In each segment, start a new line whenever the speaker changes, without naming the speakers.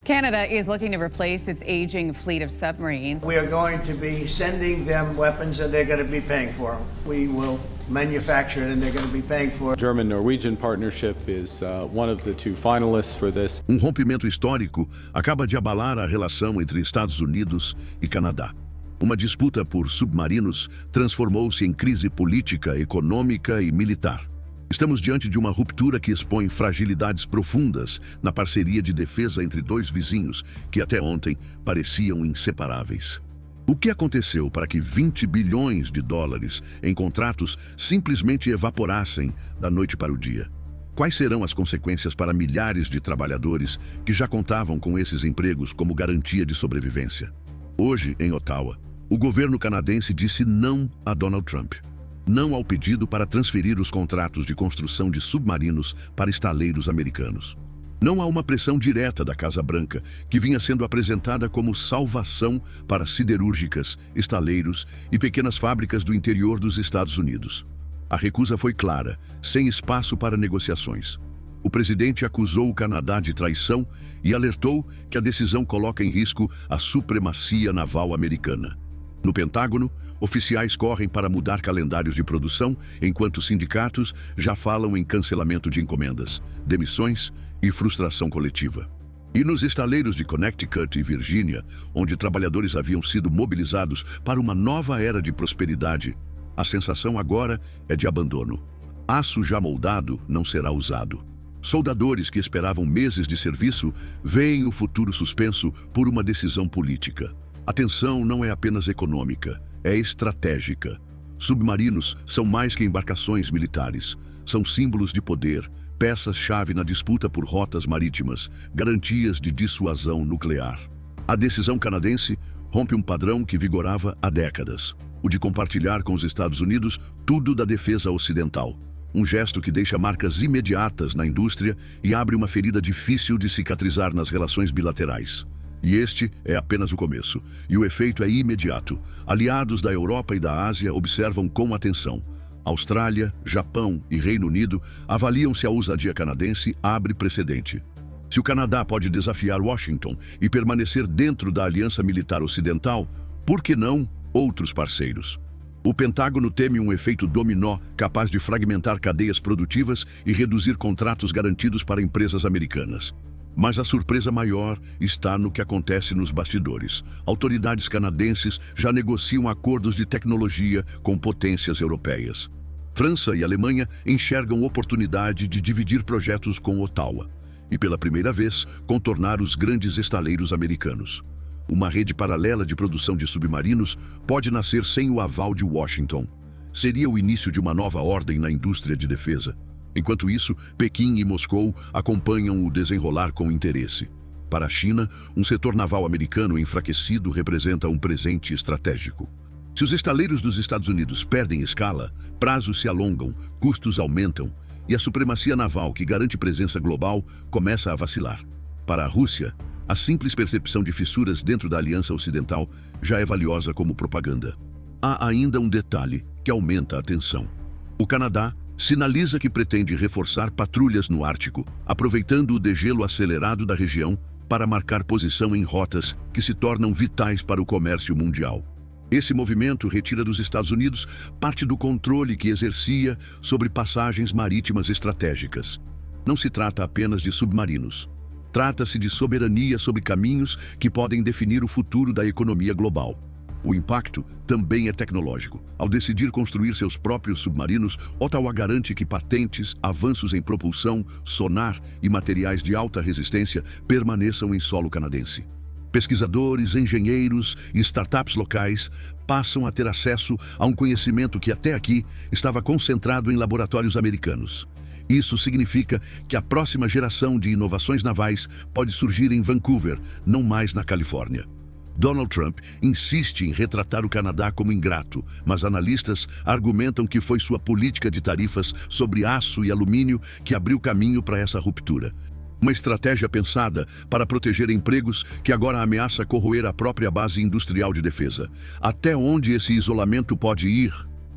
Canada is looking to replace its aging fleet of submarines.
We are going to be sending them weapons and they're going to be paying for them. We will manufacture it and they're going to be paying for it.
German-Norwegian partnership is one of the two finalists for this.
Rompimento histórico acaba de abalar a relação entre Estados Unidos e Canadá. Uma disputa por submarinos transformou-se em crise política, econômica e militar. Estamos diante de uma ruptura que expõe fragilidades profundas na parceria de defesa entre dois vizinhos que até ontem pareciam inseparáveis. O que aconteceu para que 20 bilhões de dólares em contratos simplesmente evaporassem da noite para o dia? Quais serão as consequências para milhares de trabalhadores que já contavam com esses empregos como garantia de sobrevivência? Hoje, em Ottawa, o governo canadense disse não a Donald Trump. Não ao pedido para transferir os contratos de construção de submarinos para estaleiros americanos. Não há uma pressão direta da Casa Branca, que vinha sendo apresentada como salvação para siderúrgicas, estaleiros e pequenas fábricas do interior dos Estados Unidos. A recusa foi clara, sem espaço para negociações. O presidente acusou o Canadá de traição e alertou que a decisão coloca em risco a supremacia naval americana. No Pentágono, oficiais correm para mudar calendários de produção, enquanto sindicatos já falam em cancelamento de encomendas, demissões e frustração coletiva. E nos estaleiros de Connecticut e Virgínia, onde trabalhadores haviam sido mobilizados para uma nova era de prosperidade, a sensação agora é de abandono. Aço já moldado não será usado. Soldadores que esperavam meses de serviço veem o futuro suspenso por uma decisão política. A tensão não é apenas econômica, é estratégica. Submarinos são mais que embarcações militares. São símbolos de poder, peças-chave na disputa por rotas marítimas, garantias de dissuasão nuclear. A decisão canadense rompe um padrão que vigorava há décadas, o de compartilhar com os Estados Unidos tudo da defesa ocidental. Um gesto que deixa marcas imediatas na indústria e abre uma ferida difícil de cicatrizar nas relações bilaterais. E este é apenas o começo, e o efeito é imediato. Aliados da Europa e da Ásia observam com atenção. Austrália, Japão e Reino Unido avaliam se a ousadia canadense abre precedente. Se o Canadá pode desafiar Washington e permanecer dentro da aliança militar ocidental, por que não outros parceiros? O Pentágono teme um efeito dominó capaz de fragmentar cadeias produtivas e reduzir contratos garantidos para empresas americanas. Mas a surpresa maior está no que acontece nos bastidores. Autoridades canadenses já negociam acordos de tecnologia com potências europeias. França e Alemanha enxergam oportunidade de dividir projetos com Ottawa e, pela primeira vez, contornar os grandes estaleiros americanos. Uma rede paralela de produção de submarinos pode nascer sem o aval de Washington. Seria o início de uma nova ordem na indústria de defesa. Enquanto isso, Pequim e Moscou acompanham o desenrolar com interesse. Para a China, um setor naval americano enfraquecido representa um presente estratégico. Se os estaleiros dos Estados Unidos perdem escala, prazos se alongam, custos aumentam e a supremacia naval que garante presença global começa a vacilar. Para a Rússia, a simples percepção de fissuras dentro da Aliança Ocidental já é valiosa como propaganda. Há ainda um detalhe que aumenta a tensão. O Canadá sinaliza que pretende reforçar patrulhas no Ártico, aproveitando o degelo acelerado da região para marcar posição em rotas que se tornam vitais para o comércio mundial. Esse movimento retira dos Estados Unidos parte do controle que exercia sobre passagens marítimas estratégicas. Não se trata apenas de submarinos. Trata-se de soberania sobre caminhos que podem definir o futuro da economia global. O impacto também é tecnológico. Ao decidir construir seus próprios submarinos, Ottawa garante que patentes, avanços em propulsão, sonar e materiais de alta resistência permaneçam em solo canadense. Pesquisadores, engenheiros e startups locais passam a ter acesso a um conhecimento que até aqui estava concentrado em laboratórios americanos. Isso significa que a próxima geração de inovações navais pode surgir em Vancouver, não mais na Califórnia. Donald Trump insiste em retratar o Canadá como ingrato, mas analistas argumentam que foi sua política de tarifas sobre aço e alumínio que abriu caminho para essa ruptura. Uma estratégia pensada para proteger empregos que agora ameaça corroer a própria base industrial de defesa. Até onde esse isolamento pode ir?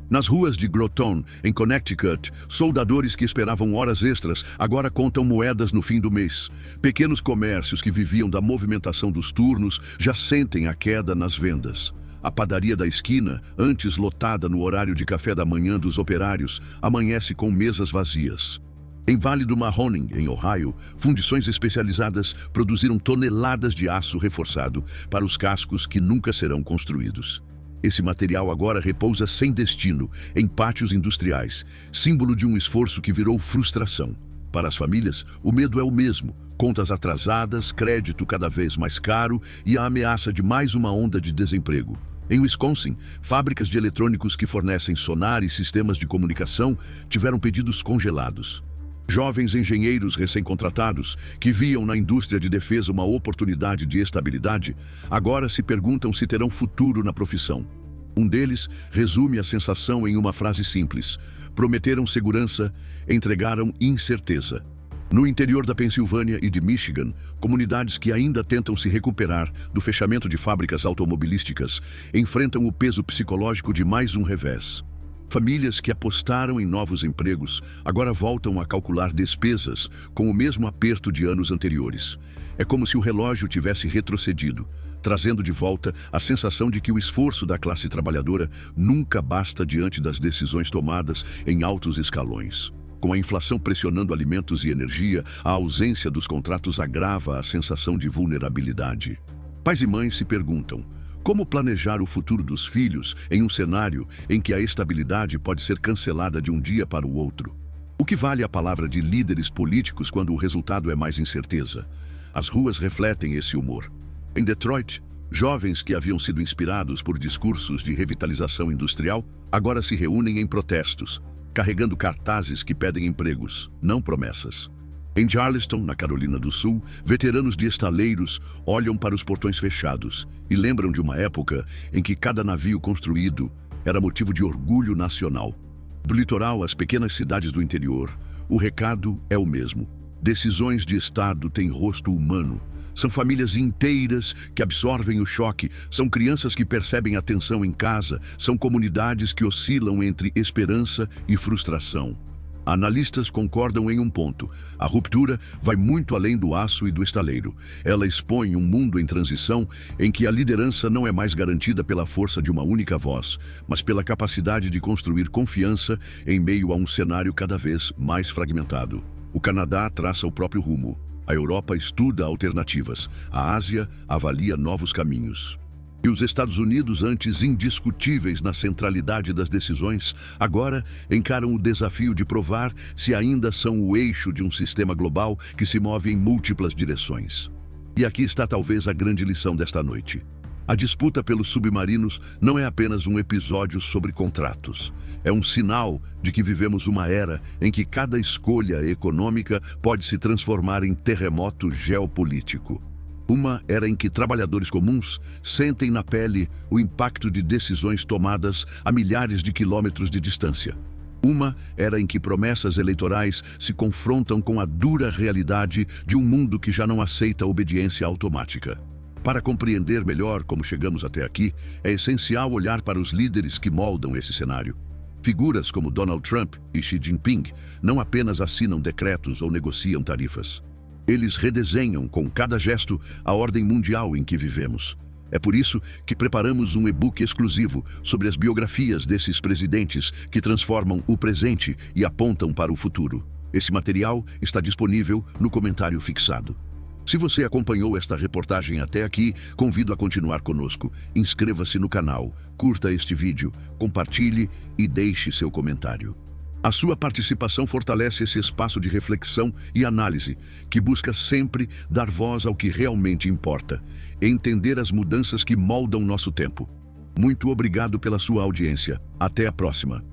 Nas ruas de Groton, em Connecticut, soldadores que esperavam horas extras agora contam moedas no fim do mês. Pequenos comércios que viviam da movimentação dos turnos já sentem a queda nas vendas. A padaria da esquina, antes lotada no horário de café da manhã dos operários, amanhece com mesas vazias. Em Vale do Mahoning, em Ohio, fundições especializadas produziram toneladas de aço reforçado para os cascos que nunca serão construídos. Esse material agora repousa sem destino, em pátios industriais, símbolo de um esforço que virou frustração. Para as famílias, o medo é o mesmo: contas atrasadas, crédito cada vez mais caro e a ameaça de mais uma onda de desemprego. Em Wisconsin, fábricas de eletrônicos que fornecem sonar e sistemas de comunicação tiveram pedidos congelados. Jovens engenheiros recém-contratados, que viam na indústria de defesa uma oportunidade de estabilidade, agora se perguntam se terão futuro na profissão. Um deles resume a sensação em uma frase simples: prometeram segurança, entregaram incerteza. No interior da Pensilvânia e de Michigan, comunidades que ainda tentam se recuperar do fechamento de fábricas automobilísticas enfrentam o peso psicológico de mais um revés. Famílias que apostaram em novos empregos agora voltam a calcular despesas com o mesmo aperto de anos anteriores. É como se o relógio tivesse retrocedido, trazendo de volta a sensação de que o esforço da classe trabalhadora nunca basta diante das decisões tomadas em altos escalões. Com a inflação pressionando alimentos e energia, a ausência dos contratos agrava a sensação de vulnerabilidade. Pais e mães se perguntam: como planejar o futuro dos filhos em um cenário em que a estabilidade pode ser cancelada de um dia para o outro? O que vale a palavra de líderes políticos quando o resultado é mais incerteza? As ruas refletem esse humor. Em Detroit, jovens que haviam sido inspirados por discursos de revitalização industrial agora se reúnem em protestos, carregando cartazes que pedem empregos, não promessas. Em Charleston, na Carolina do Sul, veteranos de estaleiros olham para os portões fechados e lembram de uma época em que cada navio construído era motivo de orgulho nacional. Do litoral às pequenas cidades do interior, o recado é o mesmo. Decisões de Estado têm rosto humano. São famílias inteiras que absorvem o choque, são crianças que percebem a tensão em casa, são comunidades que oscilam entre esperança e frustração. Analistas concordam em um ponto: a ruptura vai muito além do aço e do estaleiro. Ela expõe um mundo em transição em que a liderança não é mais garantida pela força de uma única voz, mas pela capacidade de construir confiança em meio a um cenário cada vez mais fragmentado. O Canadá traça o próprio rumo. A Europa estuda alternativas. A Ásia avalia novos caminhos. E os Estados Unidos, antes indiscutíveis na centralidade das decisões, agora encaram o desafio de provar se ainda são o eixo de um sistema global que se move em múltiplas direções. E aqui está talvez a grande lição desta noite. A disputa pelos submarinos não é apenas um episódio sobre contratos. É um sinal de que vivemos uma era em que cada escolha econômica pode se transformar em terremoto geopolítico. Uma era em que trabalhadores comuns sentem na pele o impacto de decisões tomadas a milhares de quilômetros de distância. Uma era em que promessas eleitorais se confrontam com a dura realidade de um mundo que já não aceita a obediência automática. Para compreender melhor como chegamos até aqui, é essencial olhar para os líderes que moldam esse cenário. Figuras como Donald Trump e Xi Jinping não apenas assinam decretos ou negociam tarifas. Eles redesenham com cada gesto a ordem mundial em que vivemos. É por isso que preparamos um e-book exclusivo sobre as biografias desses presidentes que transformam o presente e apontam para o futuro. Esse material está disponível no comentário fixado. Se você acompanhou esta reportagem até aqui, convido a continuar conosco. Inscreva-se no canal, curta este vídeo, compartilhe e deixe seu comentário. A sua participação fortalece esse espaço de reflexão e análise, que busca sempre dar voz ao que realmente importa, entender as mudanças que moldam nosso tempo. Muito obrigado pela sua audiência. Até a próxima.